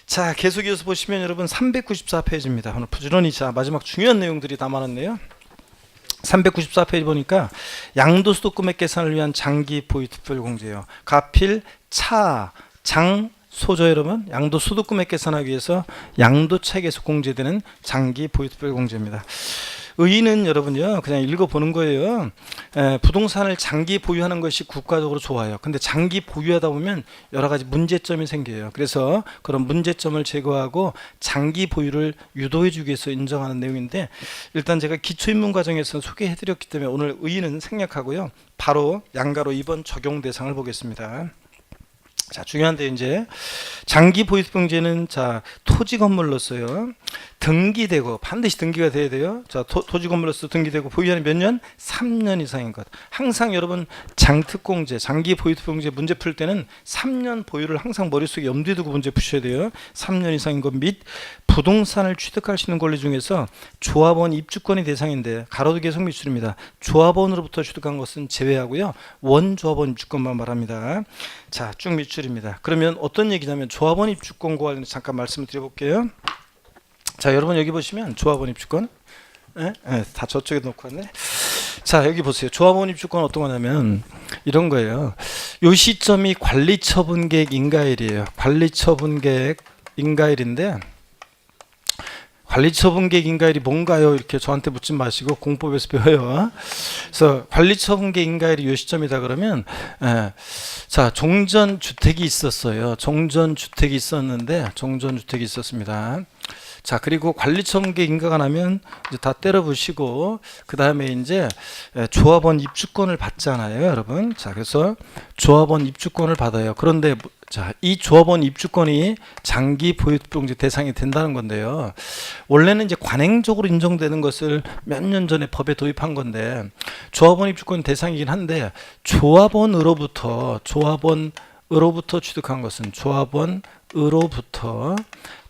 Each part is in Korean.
자, 계속 이어서 보시면 여러분 394페이지입니다. 오늘 부지런히 자 마지막 중요한 내용들이 담아놨네요. 394페이지 보니까 양도소득 금액 계산을 위한 장기 보유특별공제예요. 가필, 차, 장, 소죠 여러분. 양도소득 금액 계산하기 위해서 양도차익에서 공제되는 장기 보유특별공제입니다. 의의는 여러분요 그냥 읽어보는 거예요. 부동산을 장기 보유하는 것이 국가적으로 좋아요. 근데 장기 보유하다 보면 여러 가지 문제점이 생겨요. 그래서 그런 문제점을 제거하고 장기 보유를 유도해 주기 위해서 인정하는 내용인데, 일단 제가 기초입문 과정에서 소개해 드렸기 때문에 오늘 의의는 생략하고요, 바로 양가로 2번 적용 대상을 보겠습니다. 자, 중요한데 이제 장기 보유특별공제는 자 토지 건물로서요 등기되고 반드시 등기가 돼야 돼요. 자 토지 건물로서 등기되고 보유하는 몇 년? 3년 이상인 것. 항상 여러분 장특공제, 장기 보유특별공제 문제 풀 때는 3년 보유를 항상 머릿속에 염두에 두고 문제 푸셔야 돼요. 3년 이상인 것 및 부동산을 취득할 수 있는 권리 중에서 조합원 입주권이 대상인데 가로두개 성미출입니다. 조합원으로부터 취득한 것은 제외하고요, 원조합원 입주권만 말합니다. 자, 쭉 미출입니다. 그러면 어떤 얘기냐면 조합원 입주권과 관련해서 잠깐 말씀을 드려볼게요. 자, 여러분 여기 보시면 조합원 입주권, 다 저쪽에 놓고 왔네. 자, 여기 보세요. 조합원 입주권 어떤 거냐면 이런 거예요. 요 시점이 관리처분계획 인가일이에요. 관리처분계획 인가일인데, 관리처분계획 인가일이 뭔가요? 이렇게 저한테 묻지 마시고 공법에서 배워요. 그래서 관리처분계획 인가일이 요 시점이다 그러면, 자, 종전주택이 있었어요. 종전주택이 있었습니다. 자, 그리고 관리처분계획 인가가 나면 이제 다 때려 부시고 그 다음에 이제 조합원 입주권을 받잖아요, 여러분. 자, 그래서 조합원 입주권을 받아요. 그런데 자, 이 조합원 입주권이 장기 보유특별공제 대상이 된다는 건데요. 원래는 이제 관행적으로 인정되는 것을 몇 년 전에 법에 도입한 건데, 조합원 입주권 대상이긴 한데 조합원으로부터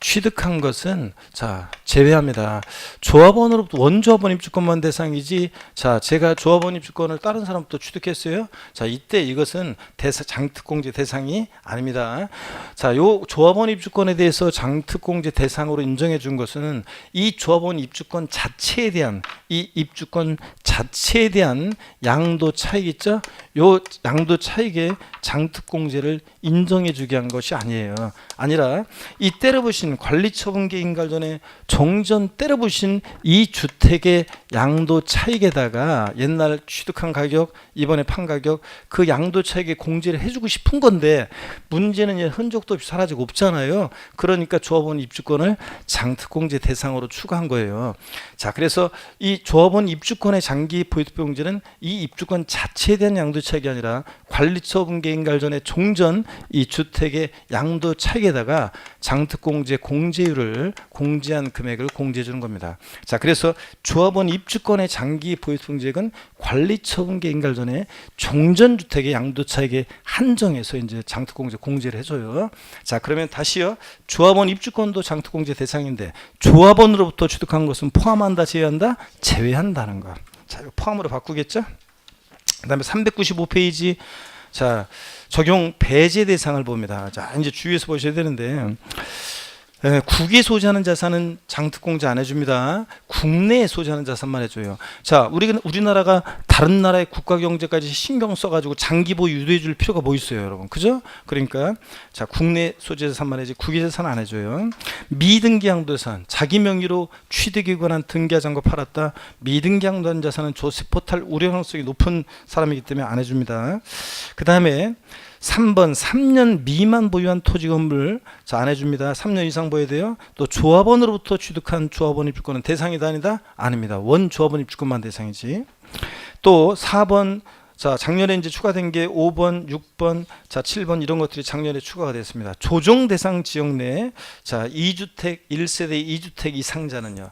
취득한 것은 자 제외합니다. 조합원으로부터 원조합원 입주권만 대상이지, 자 제가 조합원 입주권을 다른 사람부터 취득했어요. 자, 이때 이것은 장특공제 대상이 아닙니다. 자, 요 조합원 입주권에 대해서 장특공제 대상으로 인정해 준 것은 이 조합원 입주권 자체에 대한 양도 차익 있죠? 요 양도 차익에 장특공제를 인정해 주게 한 것이 아니라 이 때려부신 관리처분계획 인가 전에 종전 때려부신 이 주택의 양도 차익에다가 옛날 취득한 가격, 이번에 판 가격, 그 양도 차익에 공제를 해주고 싶은 건데, 문제는 흔적도 없이 사라지고 없잖아요. 그러니까 조합원 입주권을 장특공제 대상으로 추가한 거예요. 자, 그래서 이 조합원 입주권의 장기 보유특별공제는 이 입주권 자체에 대한 양도 차익이 아니라 관리처분계획 인가 전에 종전 이 주택의 양도 차익에다가 장특공제 공제율을 공제한 금액을 공제해 주는 겁니다. 자, 그래서 조합원 입주권의 장기 보유특별공제액은 관리처분계획 인가 전에 종전주택의 양도 차익에 한정해서 이제 장특공제 공제를 해줘요. 자, 그러면 다시요. 조합원 입주권도 장특공제 대상인데 조합원으로부터 취득한 것은 포함한다, 제외한다? 제외한다는 거. 자, 이거 포함으로 바꾸겠죠? 그 다음에 395페이지 자 적용 배제 대상을 봅니다. 자, 이제 주의해서 보셔야 되는데, 국외에 소지하는 자산은 장특공제 안 해줍니다. 국내에 소지하는 자산만 해줘요. 자, 우리나라가 다른 나라의 국가 경제까지 신경 써가지고 장기 보유 유도해 줄 필요가 뭐 있어요, 여러분? 그죠? 그러니까 자, 국내 소지 자산만 해지 국외 자산 안 해줘요. 미등기 양도자산, 자기 명의로 취득에 관한 등기하자는 거 팔았다. 미등기 양도한 자산은 조세 포탈 우려 가능성이 높은 사람이기 때문에 안 해줍니다. 그 다음에 3번 3년 미만 보유한 토지 건물 자, 안 해줍니다. 3년 이상 보여야 돼요. 또 조합원으로부터 취득한 조합원 입주권은 대상이다, 아니다? 아닙니다. 원 조합원 입주권만 대상이지. 또 4번 자, 작년에 이제 추가된 게 5번, 6번, 자, 7번 이런 것들이 작년에 추가가 됐습니다. 조정 대상 지역 내에 자, 2주택 1세대 2주택 이상자는요.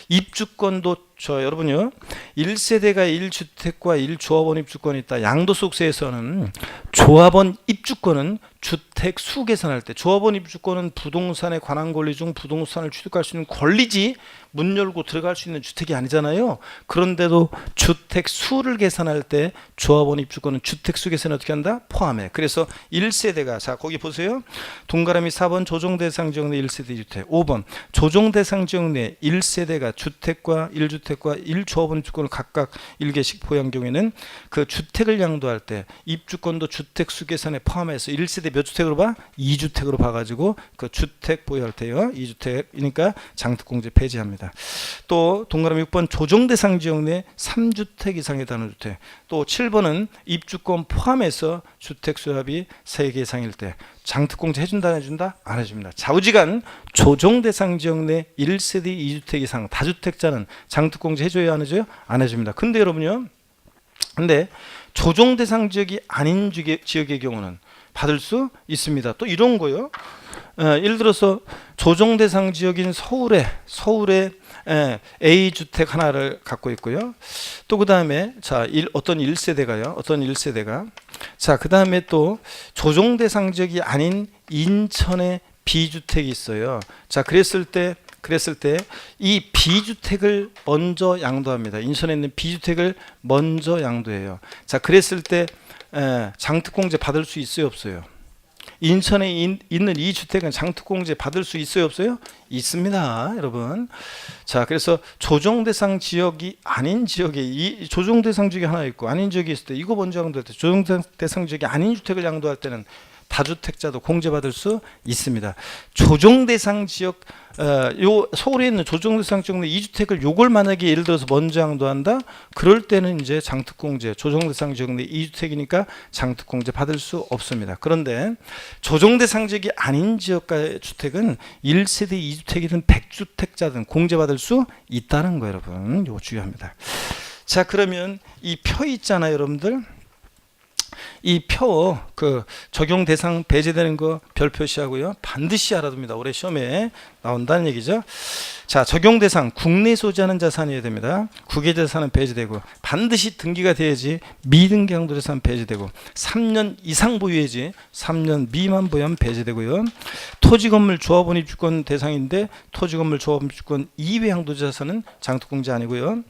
입주권도 여러분요. 1세대가 1주택과 1조합원 입주권이 있다. 양도소득세에서는 조합원 입주권은 주택 수 계산할 때 조합원 입주권은 부동산의 관한 권리 중 부동산을 취득할 수 있는 권리지 문 열고 들어갈 수 있는 주택이 아니잖아요. 그런데도 주택 수를 계산할 때 조합원 입주권은 주택 수 계산을 어떻게 한다? 포함해. 그래서 1세대가 자 거기 보세요. 동그라미 4번 조정대상 지역 내 1세대 2주택 5번 조정대상 지역 내 1세대가 주택과 1주택과 1조합원 입주권을 각각 1개씩 보유한 경우에는 그 주택을 양도할 때 입주권도 주택 수 계산에 포함해서 1세대 몇 주택으로 봐? 2주택으로 봐가지고 그 주택 보유할 때요. 2주택이니까 장특공제 폐지합니다. 또 동그라미 6번 조정대상 지역 내 3주택 이상의 단위주택 또 7번은 입주권 포함해서 주택 수합이 3개 이상일 때 장특공제 해준다 안 해준다? 안 해줍니다. 좌우지간 조정대상 지역 내 1세대 2주택 이상 다주택자는 장특공제 해줘요 안 해줘요? 안 해줍니다. 근데 여러분요, 근데 조정대상 지역이 아닌 지역의 경우는 받을 수 있습니다. 또 이런 거요. 예를 들어서 조정대상 지역인 서울에 A 주택 하나를 갖고 있고요. 또 그다음에 자 어떤 1세대가 자 그다음에 또 조정대상 지역이 아닌 인천에 B 주택이 있어요. 자 그랬을 때 이 B주택을 먼저 양도합니다. 인천에 있는 B주택을 먼저 양도해요. 자, 그랬을 때 장특공제 받을 수 있어요, 없어요? 인천에 있는 이 주택은 장특공제 받을 수 있어요, 없어요? 있습니다, 여러분. 자, 그래서 조정대상 지역이 아닌 지역에 이 조정대상 지역이 하나 있고 아닌 지역이 있을 때 이거 먼저 양도할 때 조정대상 지역이 아닌 주택을 양도할 때는 다주택자도 공제받을 수 있습니다. 조정대상 지역 요 서울에 있는 조정대상 지역 내 2주택을 요걸 만약에 예를 들어서 먼저 양도한다. 그럴 때는 이제 장특공제 조정대상 지역 내 2주택이니까 장특공제 받을 수 없습니다. 그런데 조정대상 지역이 아닌 지역가의 주택은 1세대 2주택이든 100주택자든 공제받을 수 있다는 거예요, 여러분. 이거 중요합니다. 자, 그러면 이 표 있잖아요, 여러분들. 이 표 그 적용 대상 배제되는 거 별 표시하고요. 반드시 알아둡니다. 올해 시험에 나온다는 얘기죠. 자, 적용 대상 국내 소지하는 자산이어야 됩니다. 국외 자산은 배제되고 반드시 등기가 돼야지 미등기 양도 자산 배제되고 3년 이상 보유해야지 3년 미만 보유하면 배제되고요. 토지 건물 조합원 입주권 대상인데 토지 건물 조합원 입주권 이외 양도 자산은 장특공제 아니고요.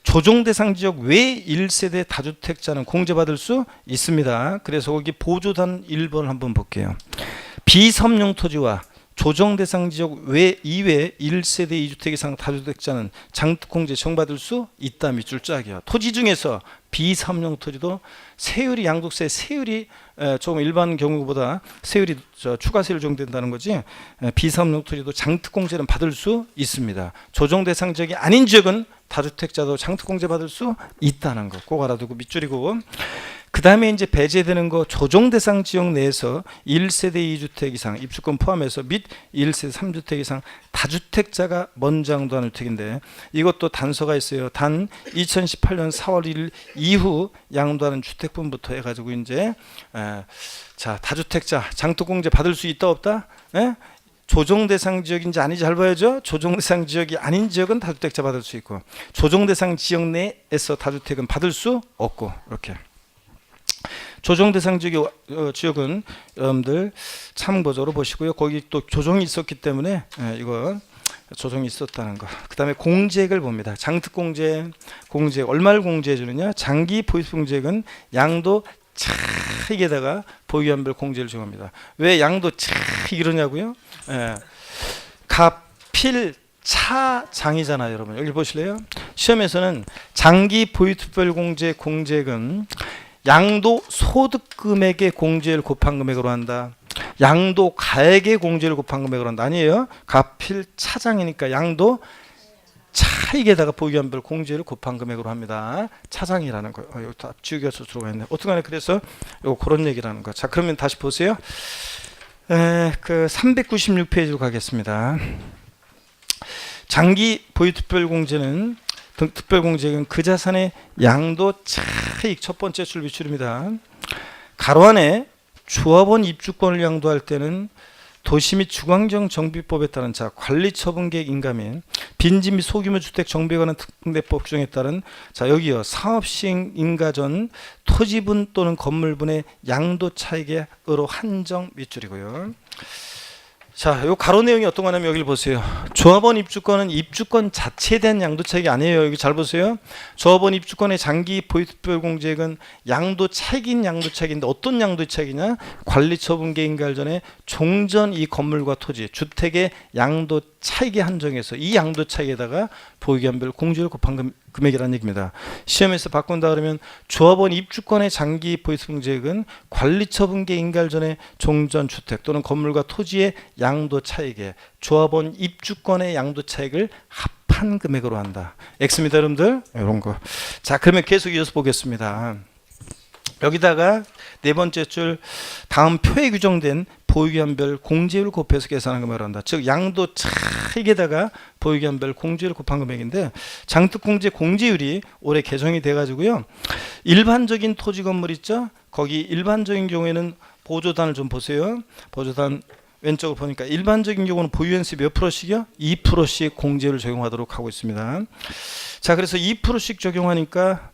조정 대상 지역 외 1세대 다주택자는 공제받을 수 있습니다. 그래서 거기 보조단 1번을 한번 볼게요. 비섬용 토지와 조정 대상 지역 외 이외 1세대 2주택 이상 다주택자는 장특공제 정받을 수 있다. 밑줄 짝이요. 토지 중에서 비섬용 토지도 세율이 양도세 세율이 조금 일반 경우보다 세율이 추가세율 정된다는 거지. 비섬용 토지도 장특공제는 받을 수 있습니다. 조정 대상 지역이 아닌 지역은 다주택자도 장특공제 받을 수 있다는 거 꼭 알아두고 밑줄이고. 그 다음에 이제 배제되는 거 조정 대상 지역 내에서 1세대 2주택 이상 입주권 포함해서 및 1세대 3주택 이상 다주택자가 먼저 양도하는 주택인데 이것도 단서가 있어요. 단 2018년 4월 1일 이후 양도하는 주택분부터 해가지고 이제 자 다주택자 장특공제 받을 수 있다 없다? 조정 대상 지역인지 아닌지 잘 봐야죠. 조정 대상 지역이 아닌 지역은 다주택자 받을 수 있고 조정 대상 지역 내에서 다주택은 받을 수 없고 이렇게. 조정 대상 지역은 여러분들 참고적으로 보시고요. 거기 또 조정이 있었기 때문에 이거 조정이 있었다는 거. 그 다음에 공제액을 봅니다. 장특공제, 공제액 얼마를 공제해 주느냐? 장기 보유공제액은 양도 차익에다가 보유한별 공제를 정합니다. 왜 양도 차익 이러냐고요? 갑필 차장이잖아요, 여러분. 여기 보실래요? 시험에서는 장기 보유특별 공제 공제액은 양도 소득금액의 공제를 곱한 금액으로 한다. 양도 가액의 공제를 곱한 금액으로 한다. 아니에요. 갑필 차장이니까 양도 차익에다가 보유한별 공제를 곱한 금액으로 합니다. 차장이라는 거예요. 여기 다 지우개서 들어가 있네. 어떡하네. 그래서 요 그런 얘기라는 거. 자, 그러면 다시 보세요. 그 396페이지로 가겠습니다. 장기 보유특별공제는 특별공제액은 그 자산의 양도 차익 첫 번째 줄 밑줄입니다. 가로 안에 조합원 입주권을 양도할 때는 도시 및 주거환경 정비법에 따른 자 관리처분계획 인가 및 빈지 및 소규모 주택 정비에 관한 특례법 규정에 따른 자 여기요 사업시행 인가 전 토지분 또는 건물분의 양도 차익으로 한정 밑줄이고요. 자, 요 가로 내용이 어떤 거냐면 여기를 보세요. 조합원 입주권은 입주권 자체에 대한 양도 차익이 아니에요. 여기 잘 보세요. 조합원 입주권의 장기 보유특별 공제액은 양도 차익인 양도 차익인데 어떤 양도 차익이냐? 관리처분계 인가할 전에 종전 이 건물과 토지, 주택의 양도 차익에 한정해서 이 양도 차익에다가 보유기한별 공제를 곱한 금액이라는 얘기입니다. 시험에서 바꾼다 그러면 조합원 입주권의 장기 보유특별공제액은 관리처분계 인가할 전에 종전 주택 또는 건물과 토지의 양도 차익에 조합원 입주권의 양도 차익을 합한 금액으로 한다. X입니다, 여러분들. 이런 거. 자, 그러면 계속 이어서 보겠습니다. 여기다가 네 번째 줄 다음 표에 규정된 보유기한별 공제율 곱해서 계산한 금액을 한다. 즉 양도 차익에다가 보유기한별 공제율 곱한 금액인데 장특공제 공제율이 올해 개정이 돼가지고요. 일반적인 토지 건물 있죠? 거기 일반적인 경우에는 보조단을 좀 보세요. 보조단 왼쪽을 보니까 일반적인 경우는 보유연수 몇 프로씩이요? 2%씩 공제율을 적용하도록 하고 있습니다. 자, 그래서 2%씩 적용하니까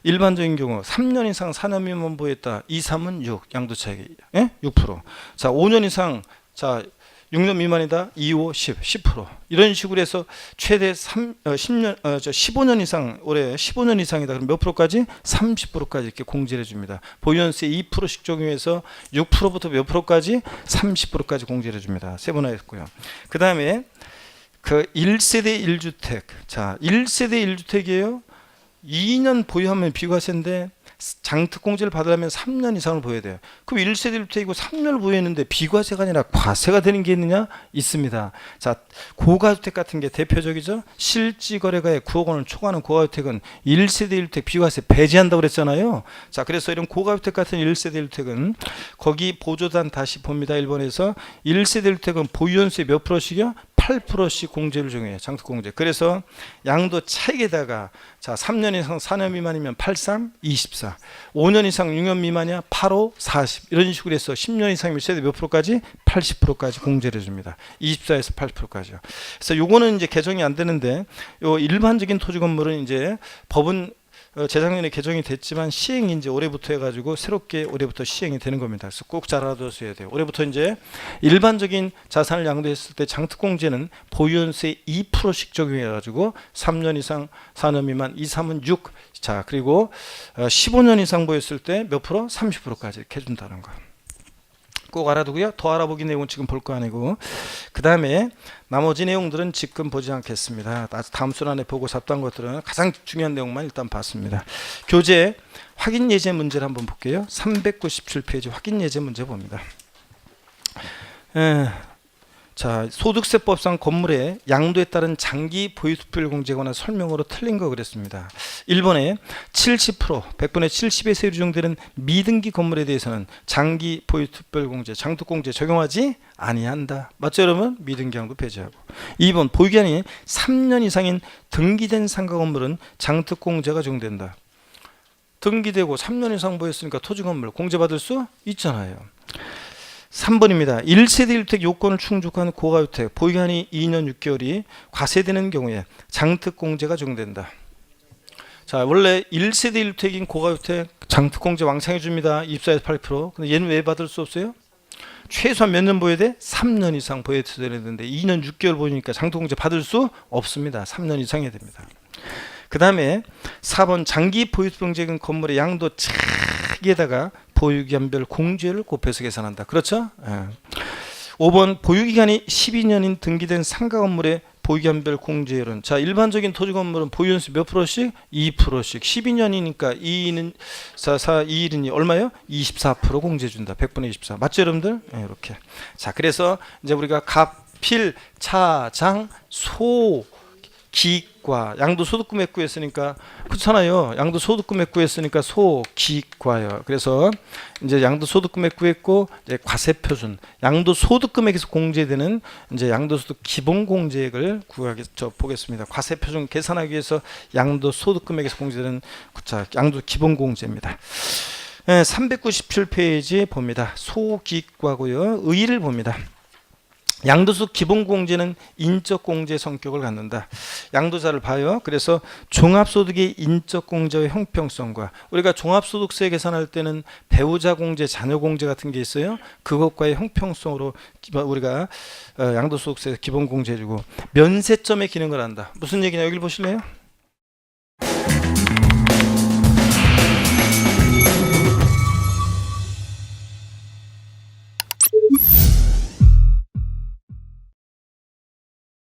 일반적인 경우 3년 이상 4년 미만 보유했다. 2, 3은 6 양도 차익이 6%. 자, 5년 이상 자 6년 미만이다. 2, 5, 10% 이런 식으로 해서 최대 15년 이상 올해 15년 이상이다. 그럼 몇 프로까지? 30%까지 이렇게 공제를 해줍니다. 보유연수에 2%씩 적용해서 6%부터 몇 프로까지? 30%까지 공제를 해줍니다. 세분화했고요. 그 다음에 그 1세대 1주택. 자, 1세대 1주택이에요. 2년 보유하면 비과세인데 장특공제를 받으려면 3년 이상을 보여야 돼요. 그럼 1세대 1주택이고 3년을 보유했는데 비과세가 아니라 과세가 되는 게 있느냐? 있습니다. 자, 고가주택 같은 게 대표적이죠. 실지거래가에 9억 원을 초과하는 고가주택은 1세대 1주택 비과세 배제한다고 그랬잖아요. 자, 그래서 이런 고가주택 같은 1세대 1주택은 거기 보조단 다시 봅니다. 1번에서 1세대 1주택은 보유연수의 몇 프로씩이요? 8%씩 공제를 적용해요. 장특공제. 그래서 양도 차익에다가 자 3년 이상 4년 미만이면 83, 24 5년 이상 6년 미만이야 85, 40 이런 식으로 해서 10년 이상이면 세대 몇 프로까지? 80%까지 공제를 해줍니다. 24에서 80%까지요. 그래서 요거는 이제 개정이 안 되는데 요 일반적인 토지 건물은 이제 법은 재작년에 개정이 됐지만 시행이 이제 올해부터 해가지고 새롭게 올해부터 시행이 되는 겁니다. 그래서 꼭 잘 알아두셔야 돼요. 올해부터 이제 일반적인 자산을 양도했을 때 장특공제는 보유연수에 2%씩 적용해가지고 3년 이상 4년 미만 2, 3은 6. 자, 그리고 15년 이상 보였을 때 몇 프로? 30%까지 이렇게 해준다는 거. 꼭 알아두고요. 더 알아보기 내용은 지금 볼 거 아니고 그 다음에 나머지 내용들은 지금 보지 않겠습니다. 다음 순환에 보고 잡던 것들은 가장 중요한 내용만 일단 봤습니다. 교재 확인 예제 문제를 한번 볼게요. 397페이지 확인 예제 문제 봅니다. 자, 소득세법상 건물의 양도에 따른 장기 보유특별공제에 관한 설명으로 틀린 거 그랬습니다. 1번에 70% 100분의 70의 세율이 적용되는 미등기 건물에 대해서는 장기 보유특별공제 장특공제 적용하지 아니한다. 맞죠 여러분? 미등기 양도 배제하고. 2번 보유기한이 3년 이상인 등기된 상가 건물은 장특공제가 적용된다. 등기되고 3년 이상 보였으니까 토지 건물 공제받을 수 있잖아요. 3번입니다. 1세대 1주택 요건을 충족한 고가주택 보유기한이 2년 6개월이 과세되는 경우에 장특공제가 적용된다. 자, 원래 1세대 1주택인 고가주택 장특공제 왕창해 줍니다. 24에서 8%. 근데 얘는 왜 받을 수 없어요? 최소한 몇 년 보여야 돼? 3년 이상 보여야 되는데 2년 6개월 보니까 장특공제 받을 수 없습니다. 3년 이상 해야 됩니다. 그 다음에 4번 장기 보유특별공제액은 건물의 양도 차익에다가 보유기한별 공제를 곱해서 계산한다. 그렇죠? 5번 보유기간이 12년인 등기된 상가 건물의 보유기한별 공제율은 자 일반적인 토지 건물은 보유연수 몇 프로씩? 2%씩 12년이니까 2는 2일은 얼마요? 24% 공제 준다. 100분의 24 맞죠 여러분들? 이렇게. 자 그래서 이제 우리가 갑, 필, 차, 장, 소 기과 양도소득금액 구했으니까 그렇잖아요. 양도소득금액 구했으니까 소기과요. 그래서 이제 양도소득금액 구했고 이제 과세표준 양도소득금액에서 공제되는 이제 양도소득 기본공제액을 보겠습니다. 과세표준 계산하기 위해서 양도소득금액에서 공제되는 자 양도 기본공제입니다. 397페이지에 봅니다. 소기과고요. 의의를 봅니다. 양도소득 기본공제는 인적공제 성격을 갖는다. 양도자를 봐요. 그래서 종합소득의 인적공제의 형평성과 우리가 종합소득세 계산할 때는 배우자 공제, 자녀 공제 같은 게 있어요. 그것과의 형평성으로 우리가 양도소득세 기본공제 주고 면세점의 기능을 한다. 무슨 얘기냐 여기 보실래요?